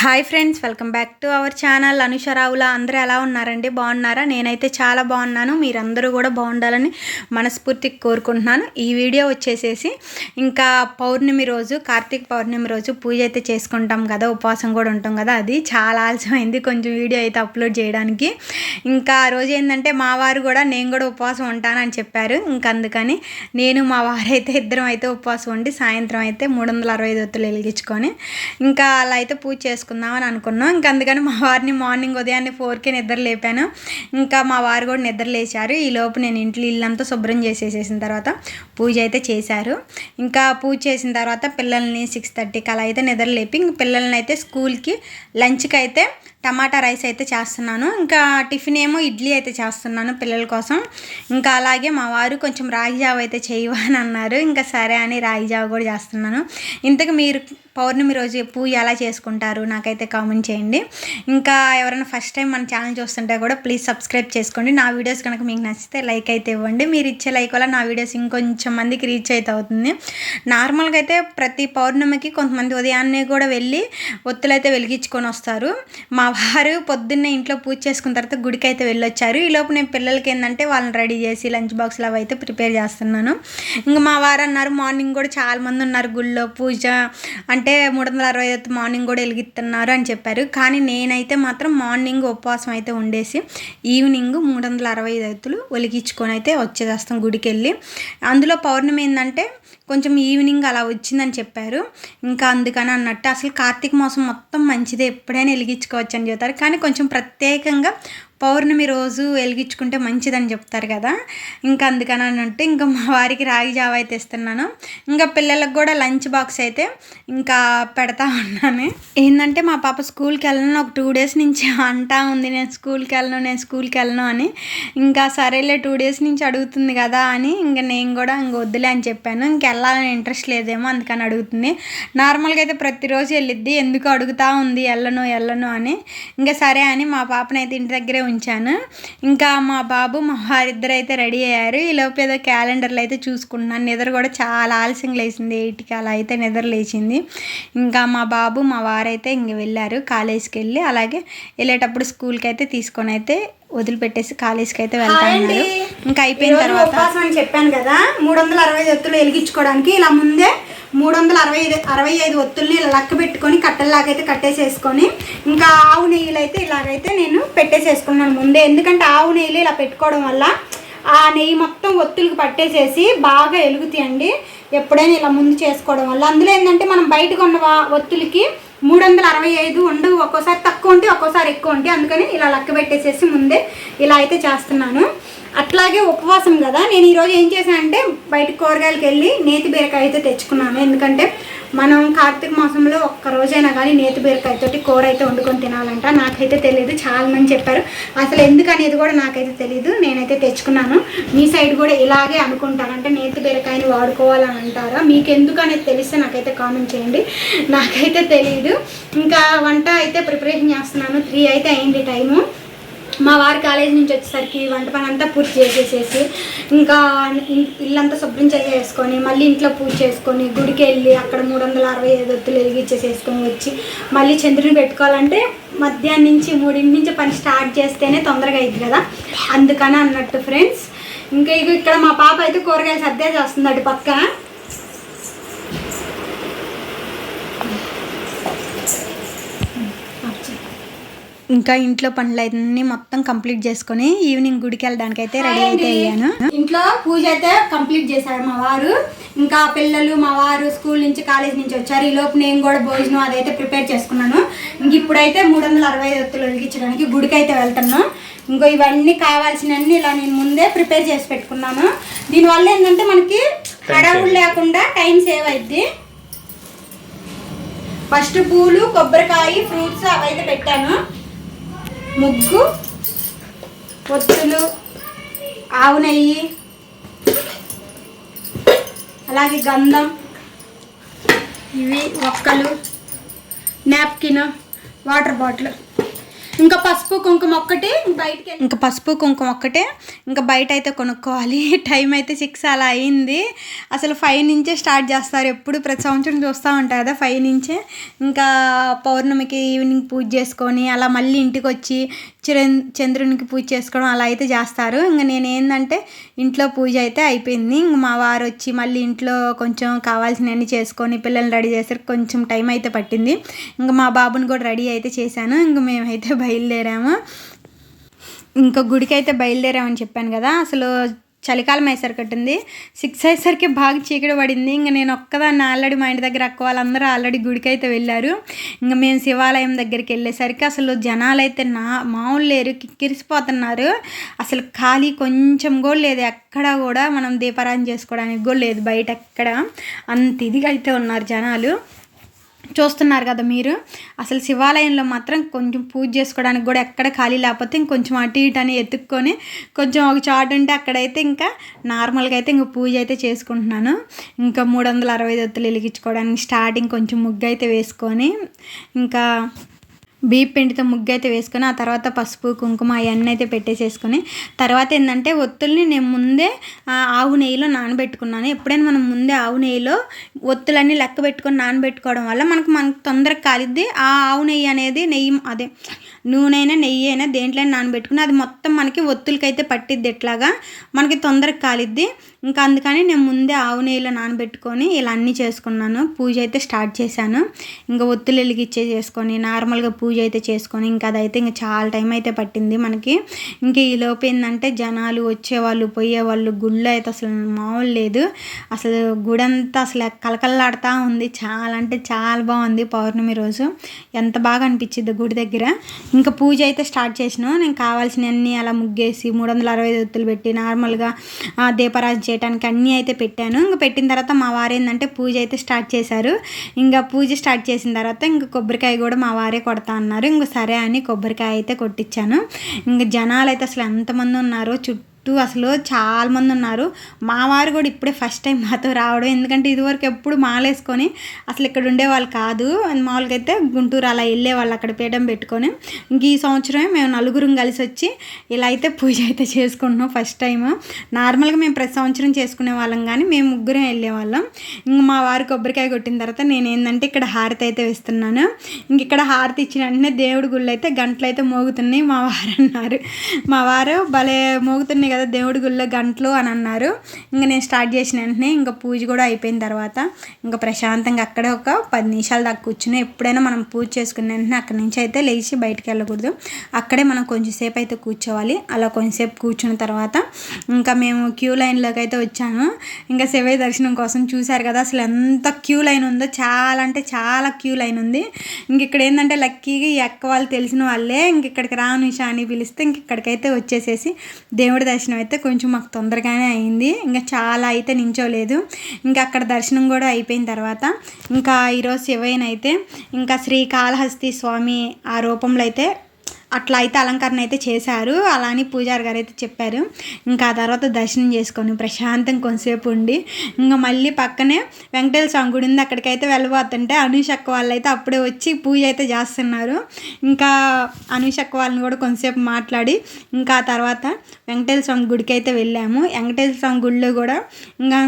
Hi friends, welcome back to our channel Anusha Ravula. అందరూ ఎలా ఉన్నారండి? బాగున్నారా? నేనైతే చాలా బాగున్నాను. మీరందరూ కూడా బాగుండాలని మనస్ఫూర్తిగా కోరుకుంటున్నాను. ఈ వీడియో వచ్చేసేసి ఇంకా పౌర్ణమి రోజు, కార్తీక పౌర్ణమి రోజు పూజ అయితే చేసుకుంటాం కదా, ఉపవాసం కూడా ఉంటాం కదా, అది చాలా ఆలస్యమైంది కొంచెం వీడియో అయితే అప్లోడ్ చేయడానికి. ఇంకా ఆ రోజు ఏంటంటే మా వారు కూడా నేను కూడా ఉపవాసం ఉంటానని చెప్పారు. ఇంకా అందుకని నేను మా వారైతే ఇద్దరం అయితే ఉపవాసం ఉండి సాయంత్రం అయితే 365 ఒత్తులు వెలిగించుకొని ఇంకా అలా అయితే పూజ చేసుకుందామని అనుకున్నాం. ఇంకా అందుకని మా వారిని మార్నింగ్ ఉదయాన్నే 4కే నిద్ర లేపాను. ఇంకా మా వారు కూడా నిద్ర లేచారు. ఈలోపు నేను ఇల్లంతా శుభ్రం చేసేసిన తర్వాత పూజ అయితే చేశారు. ఇంకా పూజ చేసిన తర్వాత పిల్లల్ని 6:30కి అలా అయితే నిద్ర లేపి ఇంక పిల్లల్ని అయితే స్కూల్కి లంచ్కి అయితే టమాటా రైస్ అయితే చేస్తున్నాను. ఇంకా టిఫిన్ ఏమో ఇడ్లీ అయితే చేస్తున్నాను పిల్లల కోసం. ఇంకా అలాగే మా వారు కొంచెం రాగి జావ అయితే చేయవా అని అన్నారు. ఇంకా సరే అని రాగి జావ కూడా చేస్తున్నాను. ఇంతకు మీరు పౌర్ణమి రోజు పూజ ఎలా చేసుకుంటారు నాకైతే కామెంట్ చేయండి. ఇంకా ఎవరైనా ఫస్ట్ టైం మన ఛానల్ చూస్తుంటే కూడా ప్లీజ్ సబ్స్క్రైబ్ చేసుకోండి. నా వీడియోస్ కనుక మీకు నచ్చితే లైక్ అయితే ఇవ్వండి. మీరు ఇచ్చే లైక్ వల్ల నా వీడియోస్ ఇంకొంచెం మందికి రీచ్ అయితే అవుతుంది. నార్మల్గా అయితే ప్రతి పౌర్ణమికి కొంతమంది ఉదయాన్నే కూడా వెళ్ళి ఒత్తులు అయితే వెలిగించుకొని వస్తారు. మా వారు పొద్దున్నే ఇంట్లో పూజ చేసుకున్న తర్వాత గుడికి అయితే వెళ్ళొచ్చారు. ఈలోపు నేను పిల్లలకి ఏంటంటే వాళ్ళని రెడీ చేసి లంచ్ బాక్స్లు అవి అయితే ప్రిపేర్ చేస్తున్నాను. ఇంకా మా వారు అన్నారు మార్నింగ్ కూడా చాలామంది ఉన్నారు గుళ్ళో పూజ అంటే 365 మార్నింగ్ కూడా వెలిగిస్తున్నారు అని చెప్పారు. కానీ నేనైతే మాత్రం మార్నింగ్ ఉపవాసం అయితే ఉండేసి ఈవినింగ్ 365 ఒత్తులు వెలిగించుకొని అయితే వచ్చేస్తాం గుడికి వెళ్ళి. అందులో పౌర్ణమి ఏంటంటే కొంచెం ఈవినింగ్ అలా వచ్చిందని చెప్పారు. ఇంకా అందుకని అన్నట్టు అసలు కార్తీక మాసం మొత్తం మంచిదే, ఎప్పుడైనా వెలిగించుకోవచ్చు అని చెప్తారు. కానీ కొంచెం ప్రత్యేకంగా పౌర్ణమి రోజు వెలిగించుకుంటే మంచిదని చెప్తారు కదా, ఇంకా అందుకని అన్నట్టు ఇంకా మా వారికి రాగి జావ అయితే ఇస్తున్నాను. ఇంకా పిల్లలకు కూడా లంచ్ బాక్స్ అయితే ఇంకా పెడతా ఉన్నాను. ఏంటంటే మా పాప స్కూల్కి వెళ్ళను ఒక 2 డేస్ నుంచి అంటా ఉంది, నేను స్కూల్కి వెళ్ళను అని. ఇంకా సరేలే 2 డేస్ నుంచి అడుగుతుంది కదా అని ఇంకా నేను కూడా వద్దులే అని చెప్పాను. ఇంకా వెళ్ళాలని ఇంట్రెస్ట్ లేదేమో అందుకని అడుగుతుంది. నార్మల్గా అయితే ప్రతిరోజు వెళ్ళిద్ది, ఎందుకు అడుగుతూ ఉంది వెళ్ళను అని. ఇంకా సరే అని మా పాపనైతే ఇంటి దగ్గరే ఉంచాను. ఇంకా మా బాబు మా వారిద్దరు అయితే రెడీ అయ్యారు. ఈలోపు ఏదో క్యాలెండర్లు అయితే చూసుకుంటున్నాను. నిద్ర కూడా చాలా ఆలస్యంగా లేచింది, 8కి అలా అయితే నిద్ర లేచింది. ఇంకా మా బాబు మా వారైతే ఇంక వెళ్ళారు కాలేజీకి వెళ్ళి, అలాగే వెళ్ళేటప్పుడు స్కూల్కి అయితే తీసుకొని అయితే వదిలిపెట్టేసి కాలేజీకి అయితే వెళ్తాను. ఇంకా అయిపోయిన తర్వాత ఉపవాసం అని చెప్పాను కదా, 365 ఒత్తులు వెలిగించుకోవడానికి ఇలా ముందే 365 ఒత్తుల్ని ఇలా లెక్క పెట్టుకొని కట్టెల్లాగైతే కట్టేసేసుకొని ఇంకా ఆవు నెయ్యిలు అయితే ఇలాగైతే నేను పెట్టేసేసుకున్నాను ముందే. ఎందుకంటే ఆవు నెయ్యిలు ఇలా పెట్టుకోవడం వల్ల ఆ నెయ్యి మొత్తం ఒత్తులకు పట్టేసేసి బాగా వెలుగుతాయండి ఎప్పుడైనా ఇలా ముందు చేసుకోవడం వల్ల. అందులో ఏంటంటే మనం బయట కొన్న ఒత్తులకి 365 ఉండవు, ఒక్కోసారి తక్కువ ఉంటే ఒక్కోసారి ఎక్కువ ఉంటాయి. అందుకని ఇలా లెక్క పెట్టేసేసి ముందే ఇలా అయితే చేస్తున్నాను. అట్లాగే ఉపవాసం కదా, నేను ఈరోజు ఏం చేశానంటే బయట కూరగాయలకు వెళ్ళి నేతి బీరకాయ అయితే తెచ్చుకున్నాను. ఎందుకంటే మనం కార్తీక మాసంలో ఒక్క రోజైనా కానీ నేతి బీరకాయతోటి కూర అయితే వండుకొని తినాలంట. నాకైతే తెలియదు, చాలామంది చెప్పారు, అసలు ఎందుకు అనేది కూడా నాకైతే తెలియదు. నేనైతే తెచ్చుకున్నాను. మీ సైడ్ కూడా ఇలాగే అనుకుంటారంటే నేతి బీరకాయని వాడుకోవాలని అంటారా? మీకు ఎందుకు అనేది తెలిస్తే నాకైతే కామెంట్ చేయండి, నాకైతే తెలియదు. ఇంకా వంట అయితే ప్రిపరేషన్ చేస్తున్నాను. 3 అయితే అయింది టైము. మా వారి కాలేజీ నుంచి వచ్చేసరికి వంట పని అంతా పూర్తి చేసేసేసి ఇంకా ఇల్లంతా శుభ్రం చేసేసుకొని మళ్ళీ ఇంట్లో పూజ చేసుకొని గుడికి వెళ్ళి అక్కడ 365 ఒత్తులు వెలిగించేసేసుకొని వచ్చి మళ్ళీ చంద్రుని పెట్టుకోవాలంటే మధ్యాహ్నం నుంచి 3 నుంచి పని స్టార్ట్ చేస్తేనే తొందరగా అయింది కదా, అందుకని అన్నట్టు ఫ్రెండ్స్. ఇంకా ఇక్కడ మా పాప అయితే కూరగాయలు సర్దే చేస్తుంది అటు పక్క. ఇంకా ఇంట్లో పనులన్నీ మొత్తం కంప్లీట్ చేసుకొని ఈవినింగ్ గుడికి వెళ్ళడానికి అయితే రెడీ అయితే అయ్యాను. ఇంట్లో పూజ అయితే కంప్లీట్ చేశారు మా వారు. ఇంకా పిల్లలు మా వారు స్కూల్ నుంచి కాలేజ్ నుంచి వచ్చారు. ఈలోపు నేను కూడా భోజనం అదైతే ప్రిపేర్ చేసుకున్నాను. ఇంక ఇప్పుడైతే 365 ఒత్తులు వెలిగించడానికి గుడికి అయితే వెళ్తున్నాను. ఇంకో ఇవన్నీ కావాల్సినవన్నీ ఇలా నేను ముందే ప్రిపేర్ చేసి పెట్టుకున్నాను. దీనివల్ల ఏంటంటే మనకి హడావుడు లేకుండా టైం సేవ్ అయింది. ఫస్ట్ పూలు, కొబ్బరికాయ, ఫ్రూట్స్ అవైతే పెట్టాను. ముగ్గు, ఒత్తులు, ఆవు నెయ్యి, అలాగే గంధం, ఇవి ఒక్కలు, నాప్కిన్, వాటర్ బాటిల్ ఇంకా పసుపు కుంకుమ ఒక్కటే బయటకి, ఇంకా పసుపు కుంకుమ ఒక్కటే ఇంకా బయట అయితే కొనుక్కోవాలి. టైం అయితే 6 అలా అయింది. అసలు 5 నుంచే స్టార్ట్ చేస్తారు, ఎప్పుడు ప్రతి సంవత్సరం చూస్తూ ఉంటారు కదా 5 నుంచే. ఇంకా పౌర్ణమికి ఈవినింగ్ పూజ చేసుకొని అలా మళ్ళీ ఇంటికి వచ్చి చంద్రునికి పూజ చేసుకోవడం అలా అయితే చేస్తారు. ఇంకా నేను ఏంటంటే ఇంట్లో పూజ అయితే అయిపోయింది. ఇంక మా వారు వచ్చి మళ్ళీ ఇంట్లో కొంచెం కావాల్సినవన్నీ చేసుకొని పిల్లల్ని రెడీ చేసరికి కొంచెం టైం అయితే పట్టింది. ఇంకా మా బాబుని కూడా రెడీ అయితే చేశాను. ఇంక మేమైతే బయలుదేరాము. ఇంకా గుడికి అయితే బయలుదేరామని చెప్పాను కదా. అసలు చలికాలం అయ్యేసరికట్టుంది 6 అయ్యేసరికి బాగా చీకటి పడింది. ఇంకా నేను ఒక్కదాన్ని ఆల్రెడీ మా ఇంటి దగ్గర అక్క వాళ్ళందరూ ఆల్రెడీ గుడికి అయితే వెళ్ళారు. ఇంకా మేము శివాలయం దగ్గరికి వెళ్ళేసరికి అసలు జనాలు అయితే మామూలు లేరు, కిక్కిరిసిపోతున్నారు. అసలు ఖాళీ కొంచెం కూడా లేదు, ఎక్కడ కూడా మనం దీపారాధన చేసుకోవడానికి కూడా లేదు బయట ఎక్కడ. అంత ఇదిగా అయితే ఉన్నారు జనాలు. చూస్తున్నారు కదా మీరు. అసలు శివాలయంలో మాత్రం కొంచెం పూజ చేసుకోవడానికి కూడా ఎక్కడ ఖాళీ లేకపోతే ఇంకొంచెం అటు ఇటు అని ఎత్తుక్కొని కొంచెం ఒక చాటు ఉంటే అక్కడైతే ఇంకా నార్మల్గా అయితే ఇంకా పూజ అయితే చేసుకుంటున్నాను. ఇంకా 365 ఒత్తులు వెలిగించుకోవడానికి స్టార్టింగ్ కొంచెం ముగ్గు అయితే వేసుకొని ఇంకా బియ్యం పిండితో ముగ్గు అయితే వేసుకొని ఆ తర్వాత పసుపు కుంకుమ అవన్నీ అయితే పెట్టేసేసుకొని తర్వాత ఏంటంటే ఒత్తుల్ని నేను ముందే ఆవు నెయ్యిలో నానబెట్టుకున్నాను. ఎప్పుడైనా మనం ముందే ఆవు నెయ్యిలో ఒత్తులన్నీ లెక్క పెట్టుకొని నానబెట్టుకోవడం వల్ల మనకు తొందరగా కాలిద్ది. ఆ ఆవు నెయ్యి అనేది అదే నూనె అయినా నెయ్యి అయినా దేంట్లోనే నానబెట్టుకుని అది మొత్తం మనకి ఒత్తులకైతే పట్టిద్ది, ఎట్లాగా మనకి తొందరగా కాలిద్ది. ఇంకా అందుకని నేను ముందే ఆవు నెయ్యిలో నానబెట్టుకొని ఇలా అన్నీ చేసుకున్నాను. పూజ అయితే స్టార్ట్ చేశాను. ఇంకా ఒత్తులు వెలిగించేసుకొని నార్మల్గా పూజ అయితే చేసుకొని ఇంకా అదైతే ఇంకా చాలా టైం అయితే పట్టింది మనకి. ఇంకా ఈ లోపు ఏంటంటే జనాలు వచ్చేవాళ్ళు పోయేవాళ్ళు, గుళ్ళో అయితే అసలు మామూలు లేదు. అసలు గుడి అంతా అసలు కలకల్లాడుతూ ఉంది. చాలా అంటే చాలా బాగుంది. పౌర్ణమి రోజు ఎంత బాగా అనిపించింది గుడి దగ్గర. ఇంకా పూజ అయితే స్టార్ట్ చేసినాను. నేను కావాల్సినవన్నీ అలా ముగ్గేసి 365 ఒత్తులు పెట్టి నార్మల్గా దీపారాధన చేయడానికి అన్నీ అయితే పెట్టాను. ఇంకా పెట్టిన తర్వాత మా వారు ఏంటంటే పూజ అయితే స్టార్ట్ చేశారు. ఇంకా పూజ స్టార్ట్ చేసిన తర్వాత ఇంకా కొబ్బరికాయ కూడా మా వారే కొడతా అన్నారు. ఇంకా సరే అని కొబ్బరికాయ అయితే కొట్టించాను. ఇంకా జనాలు అయితే అసలు ఎంతమంది ఉన్నారో, చుట్టూ అసలు చాలా మంది ఉన్నారు. మా వారు కూడా ఇప్పుడే ఫస్ట్ టైం మాతో రావడం, ఎందుకంటే ఇదివరకు ఎప్పుడు మాలేసుకొని అసలు ఇక్కడ ఉండేవాళ్ళు కాదు. మామూలుగా అయితే గుంటూరు అలా వెళ్ళేవాళ్ళు అక్కడ పీఠం పెట్టుకొని. ఇంక ఈ సంవత్సరమే మేము నలుగురం కలిసి వచ్చి ఇలా అయితే పూజ అయితే చేసుకుంటున్నాం ఫస్ట్ టైం. నార్మల్గా మేము ప్రతి సంవత్సరం చేసుకునే వాళ్ళం కానీ మేము ముగ్గురం వెళ్ళేవాళ్ళం. ఇంక మా వారు కొబ్బరికాయ కొట్టిన తర్వాత నేను ఏంటంటే ఇక్కడ హారతి అయితే వేస్తున్నాను. ఇంక ఇక్కడ హారతి ఇచ్చిన వెంటనే దేవుడి గుళ్ళు అయితే గంటలు అయితే మోగుతున్నాయి. మా వారు అన్నారు, మా వారు భలే మోగుతున్నాయి కదా దేవుడి గుళ్ళో గంటలు అని అన్నారు. ఇంకా నేను స్టార్ట్ చేసిన వెంటనే ఇంకా పూజ కూడా అయిపోయిన తర్వాత ఇంకా ప్రశాంతంగా అక్కడే ఒక 10 నిమిషాల దాకా కూర్చుని, ఎప్పుడైనా మనం పూజ చేసుకున్న వెంటనే అక్కడి నుంచి అయితే లేచి బయటకు వెళ్ళకూడదు, అక్కడే మనం కొంచెంసేపు అయితే కూర్చోవాలి. అలా కొంచెంసేపు కూర్చున్న తర్వాత ఇంకా మేము క్యూ లైన్లోకి అయితే వచ్చాను. ఇంకా శివయ్య దర్శనం కోసం చూశారు కదా అసలు ఎంత క్యూ లైన్ ఉందో, చాలా అంటే చాలా క్యూ లైన్ ఉంది. ఇంక ఇక్కడ ఏంటంటే లక్కీగా ఈ అక్క వాళ్ళు తెలిసిన వాళ్ళే ఇంక ఇక్కడికి రానుషా అని పిలిస్తే ఇంక ఇక్కడికైతే వచ్చేసేసి దేవుడి దర్శనం అయితే కొంచెం మాకు తొందరగానే అయింది. ఇంకా చాలా అయితే నించోలేదు. ఇంకా అక్కడ దర్శనం కూడా అయిపోయిన తర్వాత ఇంకా ఈరోజు శివయ్యనైతే ఇంకా శ్రీకాళహస్తి స్వామి ఆ రూపంలో అయితే అట్లా అయితే అలంకరణ అయితే చేశారు. అలా అని పూజారి గారు అయితే చెప్పారు. ఇంకా ఆ తర్వాత దర్శనం చేసుకొని ప్రశాంతంగా కొంతసేపు ఉండి ఇంకా మళ్ళీ పక్కనే వెంకటేశ్వర స్వామి గుడి ఉంది, అక్కడికైతే వెళ్ళబోతుంటే అనూషక్క వాళ్ళు అయితే అప్పుడే వచ్చి పూజ అయితే చేస్తున్నారు. ఇంకా అనూషక్క వాళ్ళని కూడా కొంతసేపు మాట్లాడి ఇంకా ఆ తర్వాత వెంకటేశ్వర స్వామి గుడికి అయితే వెళ్ళాము. వెంకటేశ్వర స్వామి గుడిలో కూడా ఇంకా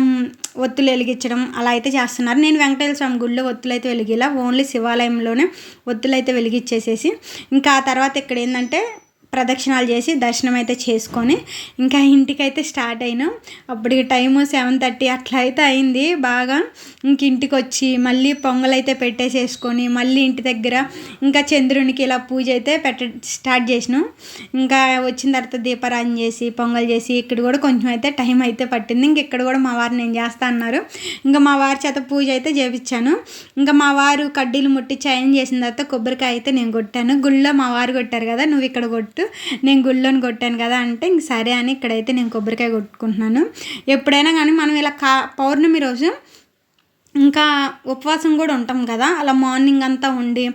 ఒత్తులు వెలిగించడం అలా అయితే చేస్తున్నారు. నేను వెంకటేశ్వర స్వామి గుడిలో ఒత్తులు అయితే వెలిగిలా, ఓన్లీ శివాలయంలోనే ఒత్తులు అయితే వెలిగించేసేసి ఇంకా ఆ తర్వాత ఇక్కడ ఏంటంటే ప్రదక్షిణాలు చేసి దర్శనం అయితే చేసుకొని ఇంకా ఇంటికైతే స్టార్ట్ అయినాం. అప్పటికి టైము 7:30 అట్లా అయితే అయింది బాగా. ఇంక ఇంటికి వచ్చి మళ్ళీ పొంగల్ అయితే పెట్టేసేసుకొని మళ్ళీ ఇంటి దగ్గర ఇంకా చంద్రునికి ఇలా పూజ అయితే స్టార్ట్ చేసినాం. ఇంకా వచ్చిన తర్వాత దీపారాధన చేసి పొంగల్ చేసి ఇక్కడ కూడా కొంచెం అయితే టైం అయితే పట్టింది. ఇంక ఇక్కడ కూడా మా వారు నేను చేస్తా అన్నారు. ఇంకా మా వారి చేత పూజ అయితే చేయించాను. ఇంకా మా వారు కడ్డీలు ముట్టి చైన్ చేసిన తర్వాత కొబ్బరికాయ అయితే నేను కొట్టాను. గుళ్ళో మా వారు కొట్టారు కదా, నువ్వు ఇక్కడ కొట్టు, నేను గుళ్ళోని కొట్టాను కదా అంటే ఇంక సరే అని ఇక్కడైతే నేను కొబ్బరికాయ కొట్టుకుంటున్నాను. ఎప్పుడైనా కానీ మనం ఇలా పౌర్ణమి రోజు ఇంకా ఉపవాసం కూడా ఉంటాం కదా, అలా మార్నింగ్ అంతా ఉండి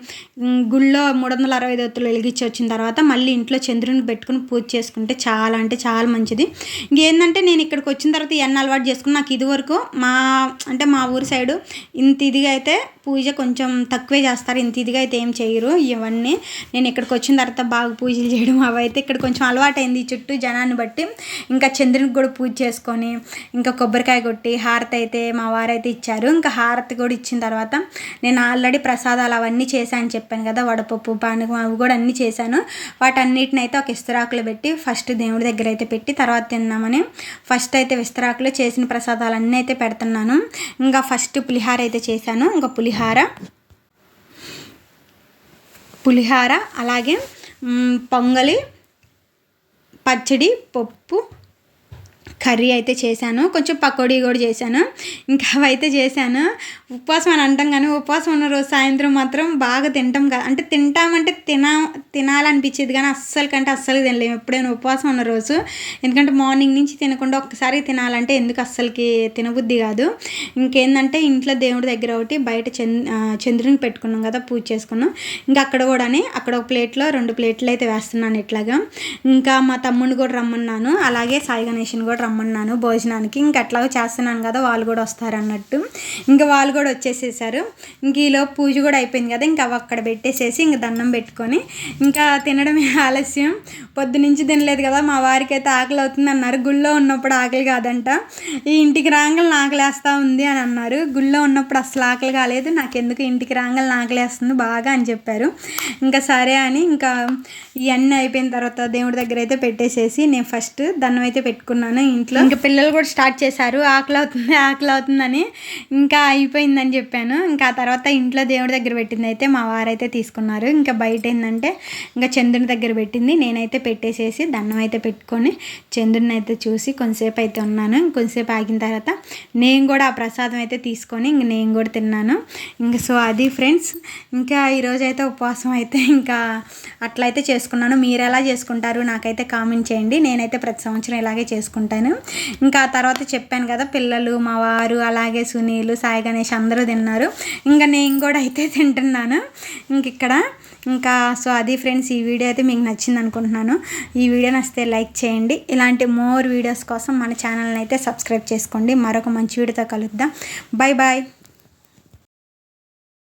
గుళ్ళో 365 ఒత్తులు వెలిగించి వచ్చిన తర్వాత మళ్ళీ ఇంట్లో చంద్రుని పెట్టుకుని పూజ చేసుకుంటే చాలా అంటే చాలా మంచిది. ఇంకేంటంటే నేను ఇక్కడికి వచ్చిన తర్వాత ఇవన్నీ అలవాటు చేసుకుని, నాకు ఇదివరకు మా ఊరి సైడు ఇంత ఇదిగా అయితే పూజ కొంచెం తక్కువే చేస్తారు, ఇంత ఇదిగా అయితే ఏం చేయరు. ఇవన్నీ నేను ఇక్కడికి వచ్చిన తర్వాత బాగా పూజలు చేయడం అవి అయితే ఇక్కడ కొంచెం అలవాటైంది. చుట్టూ జనాన్ని బట్టి ఇంకా చంద్రునికి కూడా పూజ చేసుకొని ఇంకా కొబ్బరికాయ కొట్టి హారతి అయితే మా వారైతే ఇచ్చారు. ఇంకా హారతి కూడా ఇచ్చిన తర్వాత నేను ఆల్రెడీ ప్రసాదాలు అవన్నీ చేశాను చెప్పాను కదా, వడపప్పు పానకం అవి కూడా అన్నీ చేశాను. వాటన్నిటిని అయితే ఒక ఇస్తరాకులో పెట్టి ఫస్ట్ దేవుడి దగ్గర అయితే పెట్టి తర్వాత తిన్నామని ఫస్ట్ అయితే విస్తరాకులో చేసిన ప్రసాదాలు అన్నీ అయితే పెడుతున్నాను. ఇంకా ఫస్ట్ పులిహార అయితే చేశాను. ఇంకా పులిహార అలాగే పొంగలి, పచ్చడి, పప్పు, కర్రీ అయితే చేశాను. కొంచెం పకోడీ కూడా చేశాను. ఇంకా అవైతే చేశాను. ఉపవాసం అని అంటాం కానీ ఉపవాసం ఉన్న రోజు సాయంత్రం మాత్రం బాగా తింటాం కదా, అంటే తింటామంటే తినాలనిపించేది కానీ అస్సలు తినలేము ఎప్పుడైనా ఉపవాసం ఉన్న రోజు. ఎందుకంటే మార్నింగ్ నుంచి తినకుండా ఒక్కసారి తినాలంటే ఎందుకు అస్సలకి తినబుద్ధి కాదు. ఇంకేందంటే ఇంట్లో దేవుడి దగ్గర ఒకటి బయట చంద్రుని పెట్టుకున్నాం కదా, పూజ చేసుకున్నాం. ఇంకా అక్కడ ఒక ప్లేట్లో 2 ప్లేట్లు అయితే వేస్తున్నాను ఇట్లాగా. ఇంకా మా తమ్ముడిని కూడా రమ్మన్నాను, అలాగే సాయి గణేష్ని కూడా రమ్మన్నాను భోజనానికి. ఇంక అట్లాగా చేస్తున్నాను కదా, వాళ్ళు కూడా వస్తారు అన్నట్టు. ఇంకా వాళ్ళు కూడా వచ్చేసేసారు. ఇంక ఈలో పూజ కూడా అయిపోయింది కదా, ఇంకా అవి అక్కడ పెట్టేసేసి ఇంక దండం పెట్టుకొని ఇంకా తినడమే ఆలస్యం. పొద్దునుంచి తినలేదు కదా, మా వారికి అయితే ఆకలి అవుతుంది అన్నారు. గుళ్ళో ఉన్నప్పుడు ఆకలి కాదంట, ఈ ఇంటికి రాంగలు ఆకలేస్తూ ఉంది అని అన్నారు. గుళ్ళో ఉన్నప్పుడు అసలు ఆకలి కాలేదు, నాకెందుకు ఇంటికి రాంగలు ఆకలేస్తుంది బాగా అని చెప్పారు. ఇంకా సరే అని ఇంకా ఇవన్నీ అయిపోయిన తర్వాత దేవుడి దగ్గర అయితే పెట్టేసేసి నేను ఫస్ట్ దండం అయితే పెట్టుకున్నాను ఇంట్లో. ఇంకా పిల్లలు కూడా స్టార్ట్ చేశారు ఆకలి అవుతుందని. ఇంకా అయిపోయిందని చెప్పాను. ఇంకా ఆ తర్వాత ఇంట్లో దేవుడి దగ్గర పెట్టింది అయితే మా వారైతే తీసుకున్నారు. ఇంకా బయట ఏంటంటే ఇంకా చంద్రుని దగ్గర పెట్టింది నేనైతే పెట్టేసేసి దండం అయితే పెట్టుకొని చంద్రుని అయితే చూసి కొంతసేపు అయితే ఉన్నాను. కొంతసేపు ఆగిన తర్వాత నేను కూడా ఆ ప్రసాదం అయితే తీసుకొని ఇంక నేను కూడా తిన్నాను. ఇంకా సో అది ఫ్రెండ్స్, ఇంకా ఈరోజు అయితే ఉపవాసం అయితే ఇంకా అట్లయితే చేసుకున్నాను. మీరు ఎలా చేసుకుంటారు నాకైతే కామెంట్ చేయండి. నేనైతే ప్రతి సంవత్సరం ఇలాగే చేసుకుంటాను. ఇంకా ఆ తర్వాత చెప్పాను కదా, పిల్లలు మా వారు అలాగే సునీలు సాయి గణేష్ అందరూ తిన్నారు. ఇంకా నేను కూడా అయితే తింటున్నాను ఇక్కడ. ఇంకా సో అది ఫ్రెండ్స్, ఈ వీడియో అయితే మీకు నచ్చింది అనుకుంటున్నాను. ఈ వీడియో నచ్చితే లైక్ చేయండి. ఇలాంటి మోర్ వీడియోస్ కోసం మన ఛానల్ని అయితే సబ్స్క్రైబ్ చేసుకోండి. మరొక మంచి వీడియోతో కలుద్దాం. Bye bye.